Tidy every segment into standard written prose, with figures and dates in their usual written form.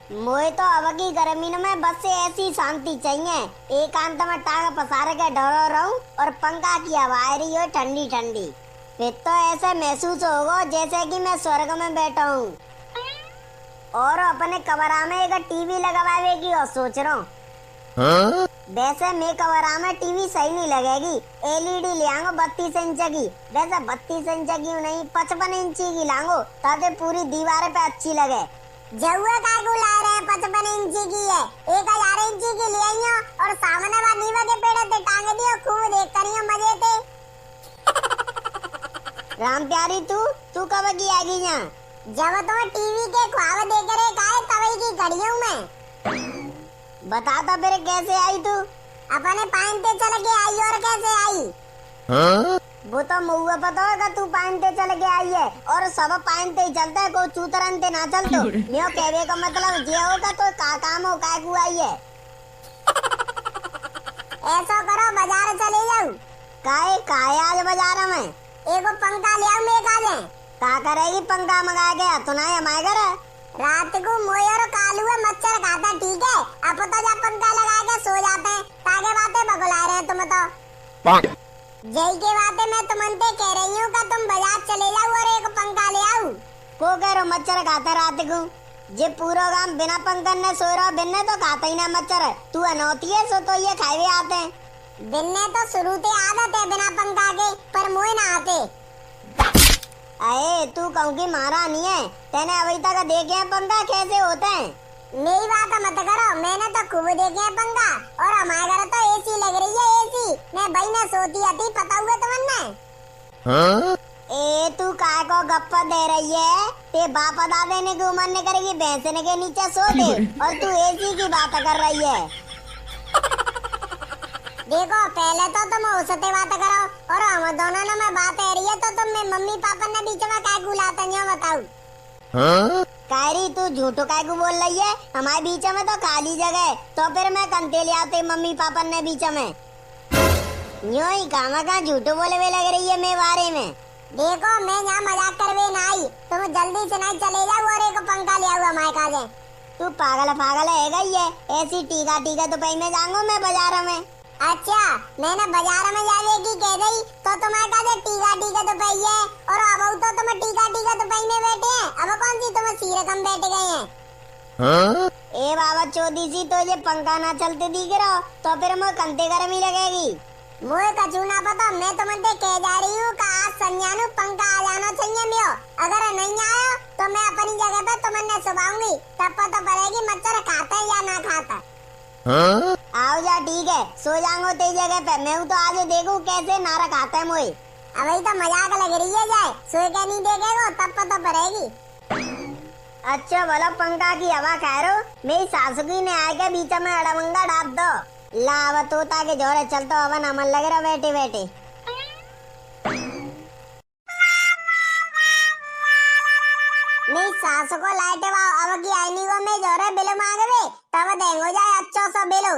मोए तो अब की गर्मी में बस से ऐसी शांति चाहिए। एकांत में टांग पसार के डरो रहूं और पंखा की हवा आ रही हो ठंडी ठंडी। फिर तो ऐसे महसूस होगा जैसे कि मैं स्वर्ग में बैठा हूँ। और अपने कमरा में एक टीवी लगवाने की और सोच रहा हूँ। हाँ? वैसे मैं कमरा में टीवी सही नहीं लगेगी। एलईडी ले आऊंगा 32 इंच की। वैसे 32 इंच की नहीं 55 इंच की लाऊंगा ताकि पूरी दीवार पे अच्छी लगे। जहुआ काकू ला रहे हैं 55 इंच की है। 1000 इंच की ले आई हो और सामने वाला नीवा के पेड़ पे टांग दियो। खूब देख करियो मजे थे। राम प्यारी तू कब की आएगी यहाँ? जब तो टीवी के ख्वाब देख रहे काहे तवई की खड़ी हूँ मैं। बता तो फिर कैसे आई तू? अपने पहनते चल के आई और कैसे आई? हाँ? वो तो मुझे पता होगा तू पहनते चल के आई है और सब पहनते ही चलता है। कोई चूतरनते ना चल तो न्यो कहने का मतलब ये होगा तो का काम हो काय को आई है। ऐसा करो बाजार चले जाओ। काहे आज बाजार में? एगो पंखा ले आओ मेरे काजे। का करेगी पंखा मंगा के? तो ना हमारे घर रात को मोए और कालू मच्छर खाता ठीक है। अब तो जब पंखा लगा के सो जाते हैं ताकि बातें बगला रहे हैं तुम तो। जय के बातें मैं तुमसे कह रही हूँ कि तुम बाजार चले जाओ और एक पंखा ले आओ। को कह रहे मच्छर खाता रात को? जे पूरा गांव बिना पंखा ने सो रहा बिन्ने तो खाता ही ना मच्छर। तू अनौती है सो तो ये खाए आते हैं। बिन्ने तो शुरू से आदत है बिना पंखा के पर मोए ना आते। अरे तू कहूँ की मारा नहीं है। तेने अभी तक देखे हैं पंखा कैसे होते हैं? मेरी बात मत करो। मैंने तो खूब देखे हैं पंखा और हमारे घर तो एसी लग रही है। एसी मैं भाई में सोती आती पता हुआ तुमने। हाँ? ए तू काय को गप्पा दे रही है? ते बाप दादे ने की उम्र ने करेगी भैंसने के नीचे सो दे और तू एसी की बात कर रही है। देखो पहले तो तुम उससे बात करो और हम दोनों ने में बात है रही है तो तुम मम्मी पापा ने बीच में काय गुलाते हैं बताओ। हाँ? कायरी तू झूठो काय को बोल रही है? हमारे बीच में तो खाली जगह तो फिर मैं कंते ले आते मम्मी पापा ने बीच में। यूं ही कहाँ झूठो बोले हुए लग रही है मेरे बारे में। देखो मैं यहाँ मजाक करवे ना आई। तुम जल्दी से नहीं चले जाओ और एक पंखा ले आओ हमारे काजे। तू पागल है गई है। ऐसी टीका तो पहले में जाऊंगा मैं बाजार में। अच्छा मैंने बाजार में जाने की कह गई तो तुम्हारे काजे टीका तो पही है और अब तो तुम टीका तो पही में बैठे हैं। अब कौन सी तुम सीरे कम बैठ गए हैं? हाँ? ए बाबा चोदी सी तो ये पंखा ना चलते दिख रहा तो फिर मुझे कंते गर्मी लगेगी। मुझे कछु ना पता। मैं तुमसे कह जा रही हूँ कि आज संज्ञानु पंखा आ जाना चाहिए मियो। अगर नहीं आया तो मैं अपनी जगह पे तुमने सुबाऊंगी तब पता पड़ेगी मच्छर खाता है या ना खाता। हाँ? आओ जा ठीक है सो जाऊंगा तेरी जगह पे। मैं तो आज देखूं कैसे नारा खाता है मोए। अभी तो मजाक लग रही है जाए सोए के नहीं देखेगा तब पता पड़ेगी। अच्छा भला पंखा की हवा खा रहे हो? मेरी सासुकी ने आके बीच में अड़मंगा डाल दो। लावा तोता के जोरे चलता हवा ना मन लग रहा बैठे बैठे। मेरी सासु को लाइट अब की आईनी को मैं जोरे बिल मांगवे तब देंगो जाए अच्छा सा बिल।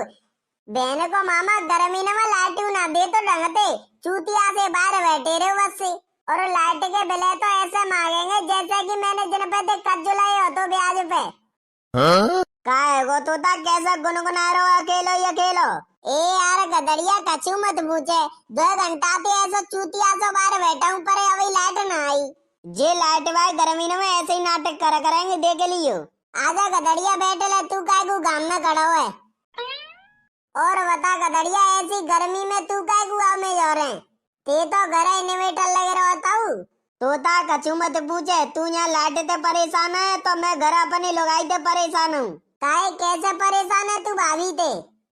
बहन को मामा गर्मी में लाइट ना दे तो डंगते चूतिया से बाहर बैठे रहे बस से। और लाइट के बिल तो ऐसे मांगेंगे जैसे कि मैंने जिन पे कर्ज लाए हो तो ब्याज पे। हाँ? काहे गो तोता कैसा गुनगुना रहो अकेलो ये खेलो। ए यार गदड़िया कछु मत पूछे। 2 घंटा से ऐसा चूतिया से बाहर बैठा हूँ पर अभी लाइट ना आई। जे लाइट भाई गर्मी में ऐसे ही नाटक करेंगे देख लियो। आजा गदड़िया बैठ ले तू काय को गांव में खड़ा है। और बता गदड़िया ऐसी गर्मी में तू काय को गांव में जा रहे? ते तो घर इन्वर्टर लगे रहो बताऊ। तोता कछु मत पूछे। तू यहाँ लाइट ते परेशान है तो मैं घर अपनी लगाई ते परेशान हूँ। काहे कैसे परेशान है तू भाभी ते?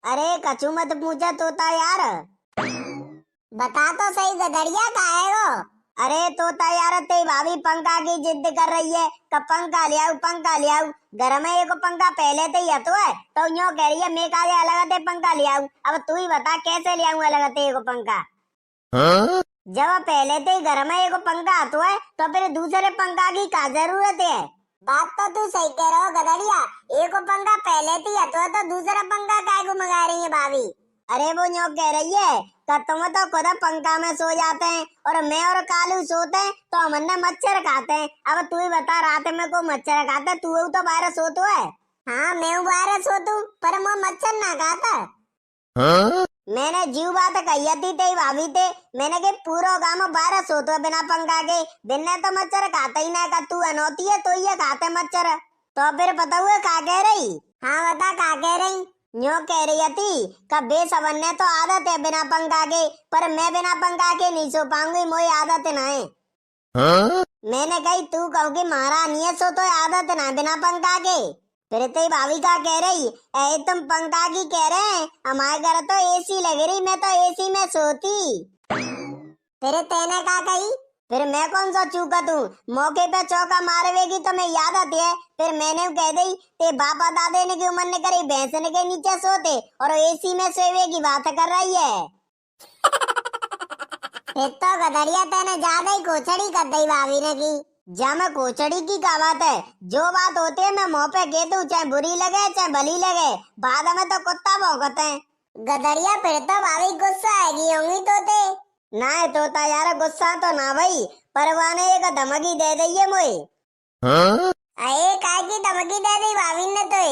अरे कछु मत पूछे तोता यार। बता तो सही गदड़िया काहे हो? अरे तोता यार तेरी भाभी पंखा की जिद कर रही है कि पंखा ले आओ। घर में एक पंखा पहले से ही तो है तो यूं कह रही है मैं काले अलग ते पंखा ले आऊं। अब तू ही बता कैसे ले आऊं अलग ते एक पंखा? हाँ? जब पहले से ही घर में एक पंखा तो है तो फिर दूसरे पंखा की क्या जरूरत है? बात तो तू सही कह रहा हो गदड़िया। एक पंखा पहले से ही तो दूसरा पंखा काय को मंगा रही है भाभी? अरे वो यूं कह रही है कि तुम तो खुद पंखा में सो जाते हैं और मैं और कालू सोते हैं तो हमने मच्छर खाते हैं। अब तू ही बता रात में को मच्छर खाते तू तो बाहर सोतो है। हाँ मैं बाहर सोतू पर मैं मच्छर ना खाता। मैंने जीव बात कही थी ते भाभी थे, मैंने के पूरा गांव बारह सोतो बिना पंखा के, दिन तो मच्छर खाता ही ना का, तू अनौती है तो ये खाते मच्छर। तो फिर पता हुआ का कह रही? हाँ बता का कह रही? न्यो कह रही थी कभी सबन ने तो आदत है बिना पंखा के, पर मैं बिना पंखा के नहीं सो पाऊंगी, मोई आदत ना है। मैंने कही तू कहोगी महारानी है सो तो आदत ना बिना पंखा के। फिर ते भाभी का कह रही ऐ तुम पंखा की कह रहे हैं, हमारे घर तो एसी लग रही, मैं तो एसी में सोती। फिर तेने का कही? फिर मैं कौन सा चूका तू, मौके पे चौका मारवेगी तो मैं याद आती है। फिर मैंने कह दी ते बापा दादे ने की उम्र ने करी भैंसने के नीचे सोते और एसी में सोए की बात कर रही है। फिर तो गधड़िया तेने ज्यादा ही कोचड़ी कर दी भाभी ने की। जा मैं कोचड़ी की क्या बात है, जो बात होती है मैं मुंह पे कह दूं, चाहे बुरी लगे चाहे भली लगे, बाद में तो कुत्ता भौंकते हैं। गधड़िया फिर तो भाभी गुस्सा आएगी होंगी तोते? ना है तोता यार गुस्सा तो ना भाई, परवाने एक धमकी दे दी है मोई। अरे काय की धमकी दे दी भाभी ने तो?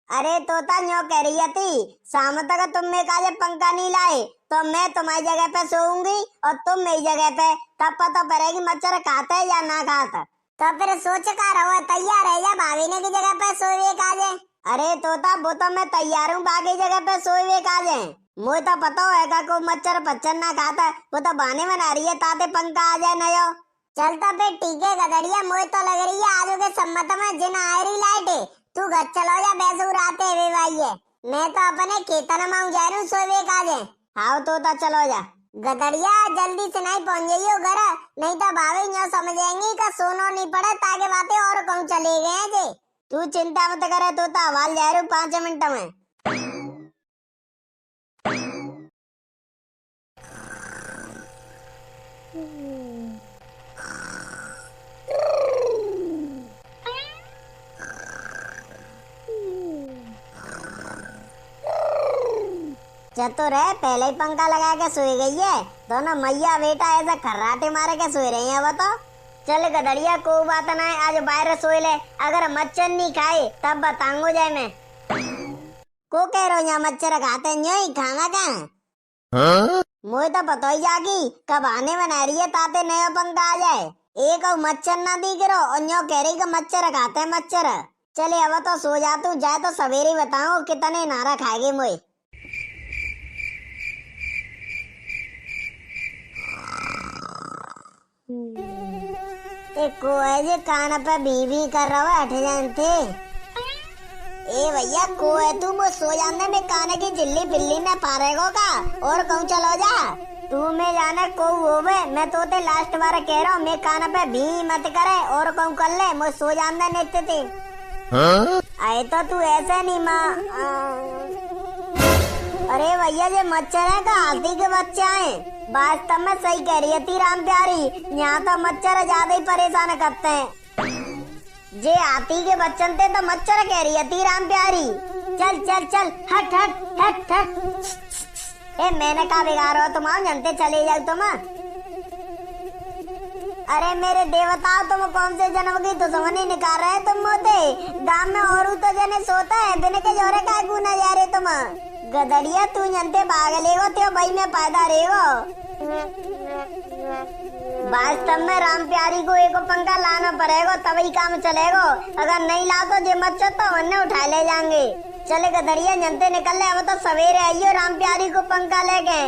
अरे तोता न्यो कह रही थी शाम तक तुम में काले पंखा नहीं लाए तो मैं तुम्हारी जगह पे सोऊंगी और तुम मेरी जगह पे, तब पता पड़ेगी मच्छर खाता है या ना खाता। तो फिर सोच का रहो तैयार है या भाभी ने की जगह पे सोए काजे? अरे तोता वो तो मैं तैयार हूँ बाकी जगह पे सोए काजे, मुझे तो पता होगा को मच्छर पच्चर ना खाता, वो तो बहाने बना रही है ताते पंखा आ जाए नयो। चलता फिर ठीक है गधड़िया, मुझे तो लग रही है आज के सम्मत में जिन आ रही लाइट है, तू घर चलो या बैसूर आते हुए भाई है, मैं तो अपने खेतन में जा रही हूँ सोए काजे। हाँ तोता चलो जा। गधड़िया जल्दी से नहीं पहुंच जाइयो घर, नहीं तो भाभी यूं समझेंगी का सोनो नहीं पड़े ताकि बातें और कहूँ चले गए जे। तू चिंता मत करे तोता, हवाल जा रही हूँ 5 मिनट में। चतुर है, पहले ही पंखा लगा के सोई गई है, दोनों मैया बेटा ऐसा खर्राटे मारे के सोए रही है। वो तो चल गधड़िया को बात ना है, आज बाहर सोए ले, अगर मच्छर नहीं खाए तब बताऊंगा जाए मैं को कह रहा हूँ यहाँ मच्छर खाते नहीं खाना का। मुझे तो पता ही जागी कब आने बना रही है ताते नया पंखा आ जाए, एक और मच्छर ना दिख रहा और न्यो कह रही मच्छर खाते हैं मच्छर। चले अब तो सो जा तू, जाए तो सवेरे बताऊं कितने नारा खाएगी मुझे। को है कान पे भी कर रहा है, हट जानते ए भैया को है तू वो सो जाने में कान की जिल्ली बिल्ली में पारेगो का और कहूँ चलो जा तू में जाने को होवे, मैं तो ते लास्ट बार कह रहा हूँ मैं कान पे भी मत करे और कहूँ कर ले, मैं सो जाने नित्य थी। आए तो तू ऐसे नहीं माँ। अरे भैया ये मच्छर है का हाथी के बच्चे हैं, वास्तव में सही कह रही है राम प्यारी, यहाँ तो मच्छर ज्यादा ही परेशान करते हैं। जे हाथी के बच्चन थे तो मच्छर कह रही है राम प्यारी। चल चल चल हट हट हट हट। ए मैंने कहा बिगाड़ हो तुम, आओ जनते चले जाओ तुम। अरे मेरे देवताओं तुम कौन से जन्म की दुश्मनी निकाल रहे तुम मोते, गांव में और तो जने सोता है बिन के जोरे का गुना जा रहे तुम। गधड़िया तू जनते भाग लेगो तो भाई में पैदा रहेगो। वास्तव में राम प्यारी को एक पंखा लाना पड़ेगा तभी काम चलेगा, अगर नहीं ला तो जे मच्छर तो उन्हें उठा ले जाएंगे। चले गधड़िया जनते निकल ले, अब तो सवेरे आइयो राम प्यारी को पंखा लेके।